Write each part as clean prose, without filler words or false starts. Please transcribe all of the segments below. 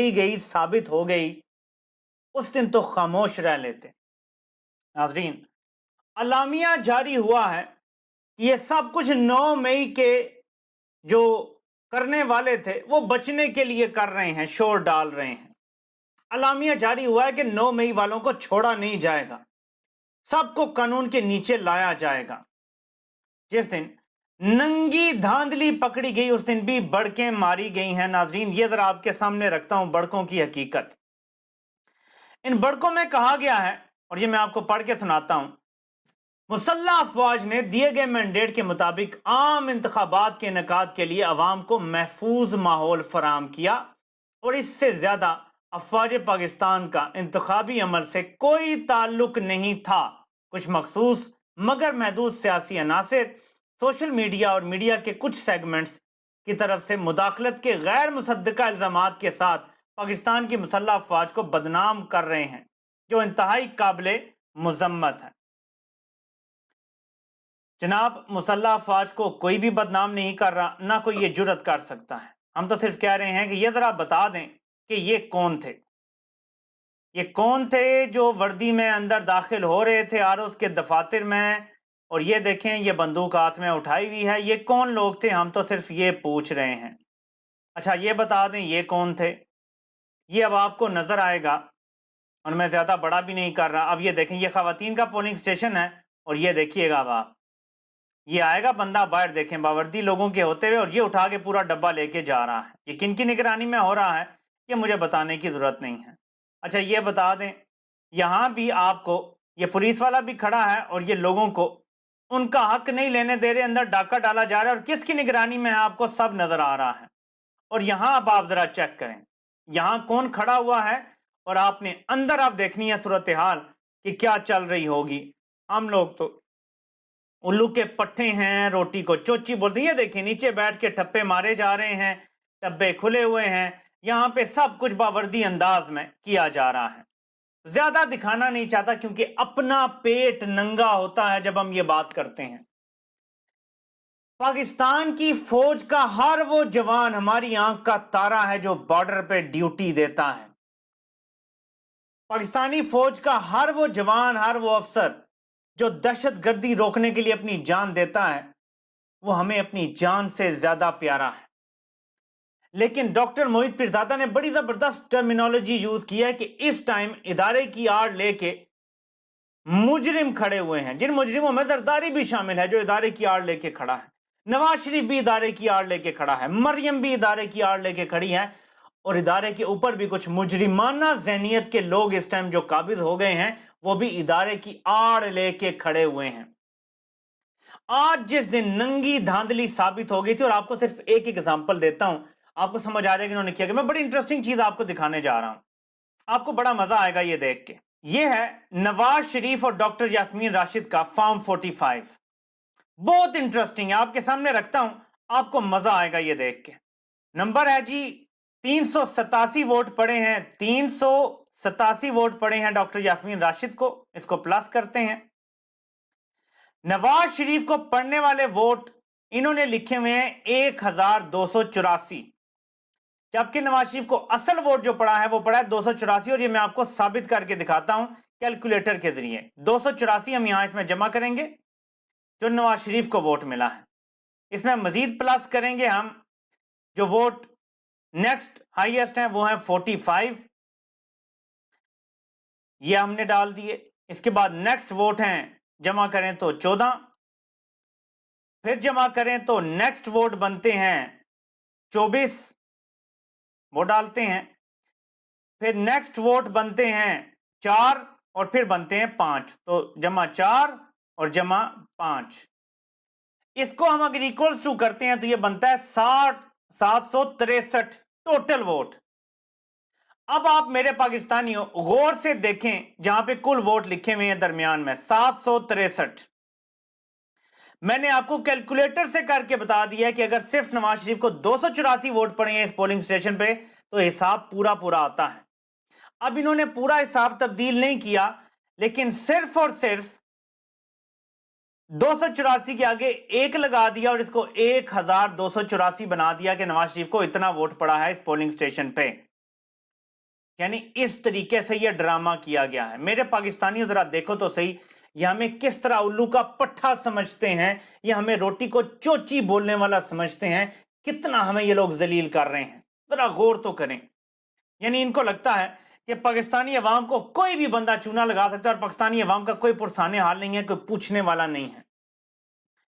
गई, साबित हो गई, उस दिन तो खामोश रह लेते। नाजरीन, अलामिया जारी हुआ है कि ये सब कुछ 9 मई के जो करने वाले थे वो बचने के लिए कर रहे हैं, शोर डाल रहे हैं। अलामिया जारी हुआ है कि 9 मई वालों को छोड़ा नहीं जाएगा, सबको कानून के नीचे लाया जाएगा। जिस दिन नंगी धांधली पकड़ी गई उस दिन भी बड़कें मारी गई हैं। नाजरीन, ये जरा आपके सामने रखता हूं बड़कों की हकीकत। इन बड़कों में कहा गया है, और ये मैं आपको पढ़ के सुनाता हूं, मुसल्लह अफवाज ने दिए गए मैंडेट के मुताबिक आम इंतखाबात के इनेकाद के लिए अवाम को महफूज माहौल फराहम किया, और इससे ज्यादा अफवाज पाकिस्तान का इंतखाबी अमल से कोई ताल्लुक नहीं था। कुछ मखसूस मगर महदूद सियासी अनासिर सोशल मीडिया और मीडिया के कुछ सेगमेंट्स की तरफ से मुदाखलत के गैर मुसद्दका इल्जामात के साथ पाकिस्तान की मुसल्लह अफवाज को बदनाम कर रहे हैं, जो इंतहाई काबिल मुजम्मत है। जनाब, मुसल्लह अफवाज को कोई भी बदनाम नहीं कर रहा, ना कोई ये जुर्रत कर सकता है। हम तो सिर्फ कह रहे हैं कि ये जरा बता दें कि ये कौन थे, ये कौन थे जो वर्दी में अंदर दाखिल हो रहे थे आरओज के दफातर में, और ये देखें ये बंदूक हाथ में उठाई हुई है। ये कौन लोग थे, हम तो सिर्फ ये पूछ रहे हैं। अच्छा, ये बता दें ये कौन थे। ये अब आपको नजर आएगा, और मैं ज्यादा बड़ा भी नहीं कर रहा। अब ये देखें, ये खवातीन का पोलिंग स्टेशन है, और ये देखिएगा अब आप, ये आएगा बंदा बाहर, देखें बावर्दी लोगों के होते हुए, और ये उठा के पूरा डब्बा लेके जा रहा है। ये किन की निगरानी में हो रहा है ये मुझे बताने की जरूरत नहीं है। अच्छा, ये बता दें, यहां भी आपको ये पुलिस वाला भी खड़ा है, और ये लोगों को उनका हक नहीं लेने दे रहे, अंदर डाका डाला जा रहा है, और किसकी निगरानी में है आपको सब नजर आ रहा है। और यहां अब आप जरा चेक करें, यहां कौन खड़ा हुआ है, और आपने अंदर आप देखनी है सूरत हाल कि क्या चल रही होगी। हम लोग तो उल्लू के पट्टे हैं, रोटी को चोची बोलते हैं। ये देखिए, नीचे बैठ के ठप्पे मारे जा रहे हैं, डब्बे खुले हुए हैं, यहां पे सब कुछ बावर्दी अंदाज में किया जा रहा है। ज्यादा दिखाना नहीं चाहता, क्योंकि अपना पेट नंगा होता है जब हम ये बात करते हैं। पाकिस्तान की फौज का हर वो जवान हमारी आंख का तारा है जो बॉर्डर पे ड्यूटी देता है। पाकिस्तानी फौज का हर वो जवान, हर वो अफसर जो दहशतगर्दी रोकने के लिए अपनी जान देता है, वो हमें अपनी जान से ज्यादा प्यारा है। लेकिन डॉक्टर मोहित पीरजादा ने बड़ी जबरदस्त टर्मिनोलॉजी यूज की है कि इस टाइम इदारे की आड़ लेके मुजरिम खड़े हुए हैं, जिन मुजरिमों में जरदारी भी शामिल है जो इदारे की आड़ लेके खड़ा है, नवाज शरीफ भी इदारे की आड़ लेके खड़ा है, मरियम भी इदारे की आड़ लेके खड़ी है, और इदारे के ऊपर भी कुछ मुजरिमाना जहनियत के लोग इस टाइम जो काबिज हो गए हैं, वो भी इदारे की आड़ लेके खड़े हुए हैं। आज जिस दिन नंगी धांधली साबित हो गई थी, और आपको सिर्फ एक एग्जांपल देता हूं, आपको समझ आ जाएगा इन्होंने क्या किया। मैं बड़ी इंटरेस्टिंग चीज आपको दिखाने जा रहा हूं, आपको बड़ा मजा आएगा ये देख के। ये है नवाज शरीफ और डॉक्टर यास्मीन राशिद का फॉर्म 45। बहुत इंटरेस्टिंग है, आपके सामने रखता हूं, आपको मजा आएगा ये देख के। नंबर है जी 387 वोट पड़े हैं, 387 वोट पड़े हैं डॉक्टर यास्मीन राशिद को। इसको प्लस करते हैं। नवाज शरीफ को पढ़ने वाले वोट इन्होंने लिखे हुए हैं 1284, जबकि नवाज शरीफ को असल वोट जो पड़ा है वो पड़ा है 284, और ये मैं आपको साबित करके दिखाता हूं कैलकुलेटर के जरिए। 284 हम यहां इसमें जमा करेंगे जो नवाज शरीफ को वोट मिला है, इसमें मजीद प्लस करेंगे हम जो वोट नेक्स्ट हाईएस्ट है वो है 45, ये हमने डाल दिए। इसके बाद नेक्स्ट वोट हैं, जमा करें तो 14, फिर जमा करें तो नेक्स्ट वोट बनते हैं 24, वो डालते हैं। फिर नेक्स्ट वोट बनते हैं 4, और फिर बनते हैं 5, तो जमा 4 और जमा 5। इसको हम अगर इक्वल्स टू करते हैं तो ये बनता है 763 टोटल वोट। अब आप मेरे पाकिस्तानियों गौर से देखें, जहां पे कुल वोट लिखे हुए हैं दरमियान में 763। मैंने आपको कैलकुलेटर से करके बता दिया कि अगर सिर्फ नवाज शरीफ को 284 वोट पड़े हैं इस पोलिंग स्टेशन पे तो हिसाब पूरा पूरा आता है। अब इन्होंने पूरा हिसाब तब्दील नहीं किया, लेकिन सिर्फ और सिर्फ 284 के आगे एक लगा दिया और इसको 1284 बना दिया कि नवाज शरीफ को इतना वोट पड़ा है इस पोलिंग स्टेशन पे। یعنی اس طریقے سے یہ ڈرامہ کیا گیا ہے. میرے پاکستانیوں ذرا دیکھو تو صحیح, یہ ہمیں کس طرح الو کا پٹھا سمجھتے ہیں, یہ ہمیں روٹی کو چوچی بولنے والا سمجھتے ہیں. کتنا ہمیں یہ لوگ ذلیل کر رہے ہیں, ذرا غور تو کریں. یعنی ان کو لگتا ہے کہ پاکستانی عوام کو کوئی بھی بندہ چونا لگا سکتا ہے اور پاکستانی عوام کا کوئی پرسانے حال نہیں ہے, کوئی پوچھنے والا نہیں ہے.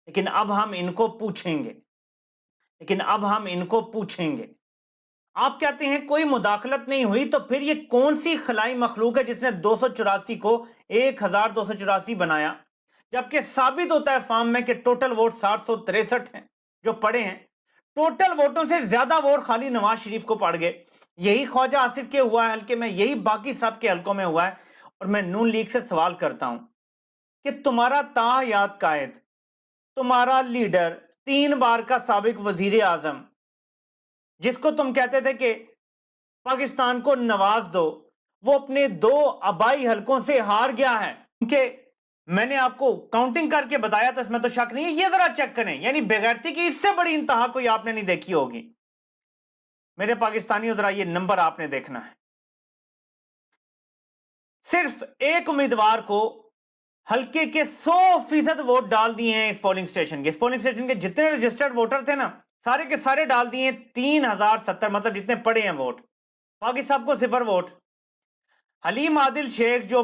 لیکن اب ہم ان کو پوچھیں گے. آپ کہتے ہیں کوئی مداخلت نہیں ہوئی, تو پھر یہ کون سی خلائی مخلوق ہے جس نے 284 کو 1284 بنایا, جبکہ ثابت ہوتا ہے فارم میں کہ ٹوٹل ووٹ 763 ہیں جو پڑے ہیں. ٹوٹل ووٹوں سے زیادہ ووٹ خالی نواز شریف کو پڑ گئے. یہی خواجہ آصف کے ہوا ہے حلقے میں, یہی باقی سب کے حلقوں میں ہوا ہے. اور میں نون لیگ سے سوال کرتا ہوں کہ تمہارا تاحیات قائد, تمہارا لیڈر, 3 بار کا سابق وزیر اعظم, جس کو تم کہتے تھے کہ پاکستان کو نواز دو, وہ اپنے 2 آبائی حلقوں سے ہار گیا ہے. کیونکہ میں نے آپ کو کاؤنٹنگ کر کے بتایا تھا, اس میں تو شک نہیں ہے. یہ ذرا چیک کریں, یعنی بغیرتی کی اس سے بڑی انتہا کوئی آپ نے نہیں دیکھی ہوگی. میرے پاکستانیوں ذرا یہ نمبر آپ نے دیکھنا ہے. صرف ایک امیدوار کو حلقے کے 100% ووٹ ڈال دیے ہیں اس پولنگ سٹیشن کے. اس پولنگ سٹیشن کے جتنے رجسٹرڈ ووٹر تھے نا, سارے کے سارے ڈال دیے 3070, مطلب جتنے پڑے ہیں ووٹ. باقی سب کو 0 ووٹ. حلیم عادل شیخ جو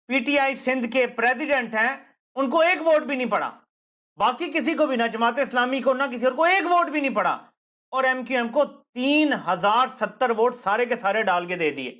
پی ٹی آئی سندھ کے پریزیڈنٹ ہیں, ان کو 1 ووٹ بھی نہیں پڑا. باقی کسی کو بھی, نہ جماعت اسلامی کو, نہ کسی اور کو 1 ووٹ بھی نہیں پڑا. اور ایم کیو ایم کو 3070 ووٹ سارے کے سارے ڈال کے دے دیے.